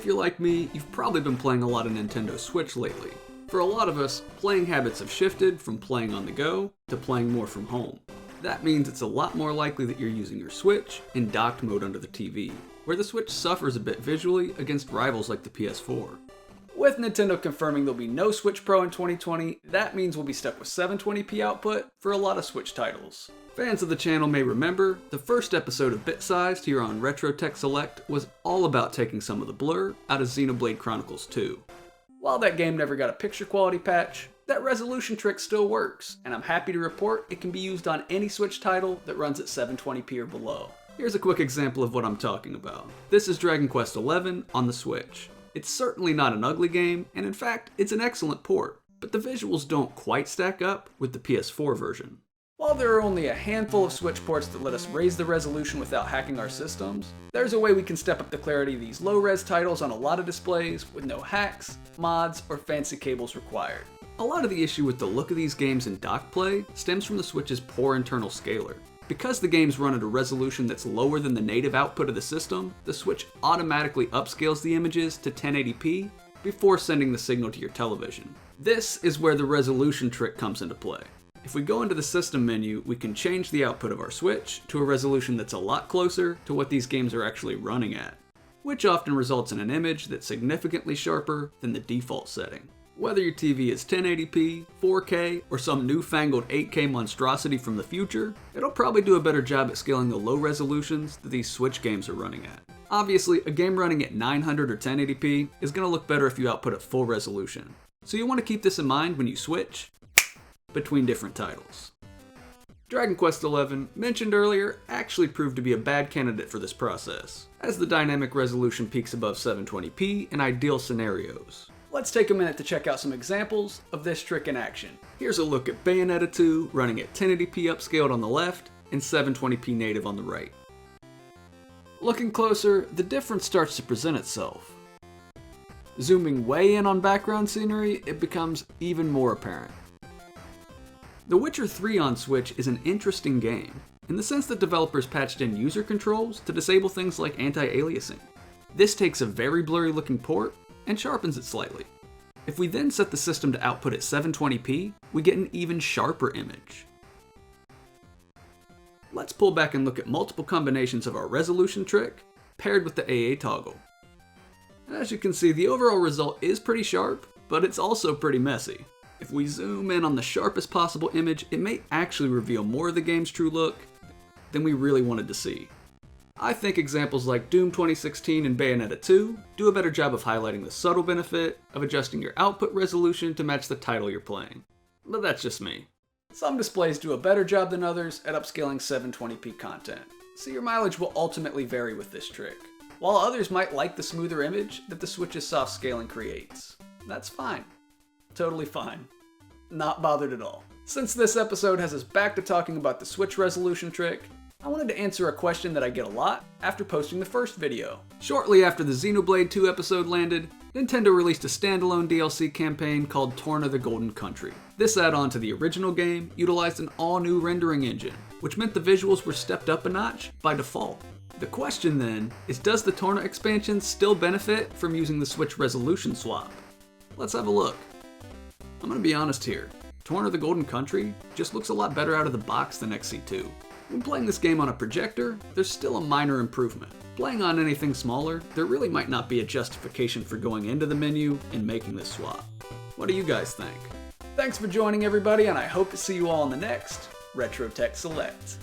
If you're like me, you've probably been playing a lot of Nintendo Switch lately. For a lot of us, playing habits have shifted from playing on the go to playing more from home. That means it's a lot more likely that you're using your Switch in docked mode under the TV, where the Switch suffers a bit visually against rivals like the PS4. With Nintendo confirming there'll be no Switch Pro in 2020, that means we'll be stuck with 720p output for a lot of Switch titles. Fans of the channel may remember, the first episode of Bit Sized here on Retro Tech Select was all about taking some of the blur out of Xenoblade Chronicles 2. While that game never got a picture quality patch, that resolution trick still works, and I'm happy to report it can be used on any Switch title that runs at 720p or below. Here's a quick example of what I'm talking about. This is Dragon Quest XI on the Switch. It's certainly not an ugly game, and in fact, it's an excellent port, but the visuals don't quite stack up with the PS4 version. While there are only a handful of Switch ports that let us raise the resolution without hacking our systems, there's a way we can step up the clarity of these low-res titles on a lot of displays with no hacks, mods, or fancy cables required. A lot of the issue with the look of these games in dock play stems from the Switch's poor internal scaler. Because the games run at a resolution that's lower than the native output of the system, the Switch automatically upscales the images to 1080p before sending the signal to your television. This is where the resolution trick comes into play. If we go into the system menu, we can change the output of our Switch to a resolution that's a lot closer to what these games are actually running at, which often results in an image that's significantly sharper than the default setting. Whether your TV is 1080p, 4K, or some newfangled 8K monstrosity from the future, it'll probably do a better job at scaling the low resolutions that these Switch games are running at. Obviously, a game running at 900 or 1080p is going to look better if you output at full resolution, so you want to keep this in mind when you switch between different titles. Dragon Quest XI, mentioned earlier, actually proved to be a bad candidate for this process, as the dynamic resolution peaks above 720p in ideal scenarios. Let's take a minute to check out some examples of this trick in action. Here's a look at Bayonetta 2 running at 1080p upscaled on the left and 720p native on the right. Looking closer, the difference starts to present itself. Zooming way in on background scenery, it becomes even more apparent. The Witcher 3 on Switch is an interesting game, in the sense that developers patched in user controls to disable things like anti-aliasing. This takes a very blurry looking port and sharpens it slightly. If we then set the system to output at 720p, we get an even sharper image. Let's pull back and look at multiple combinations of our resolution trick paired with the AA toggle. As you can see, the overall result is pretty sharp, but it's also pretty messy. If we zoom in on the sharpest possible image, it may actually reveal more of the game's true look than we really wanted to see. I think examples like Doom 2016 and Bayonetta 2 do a better job of highlighting the subtle benefit of adjusting your output resolution to match the title you're playing. But that's just me. Some displays do a better job than others at upscaling 720p content, so your mileage will ultimately vary with this trick, while others might like the smoother image that the Switch's soft scaling creates. That's fine. Totally fine. Not bothered at all. Since this episode has us back to talking about the Switch resolution trick, I wanted to answer a question that I get a lot after posting the first video. Shortly after the Xenoblade 2 episode landed, Nintendo released a standalone DLC campaign called Torn of the Golden Country. This add-on to the original game utilized an all-new rendering engine, which meant the visuals were stepped up a notch by default. The question then is, does the Torna expansion still benefit from using the Switch resolution swap? Let's have a look. I'm gonna be honest here, Torn of the Golden Country just looks a lot better out of the box than XC2. When playing this game on a projector, there's still a minor improvement. Playing on anything smaller, there really might not be a justification for going into the menu and making this swap. What do you guys think? Thanks for joining everybody, and I hope to see you all in the next Retro Tech Select.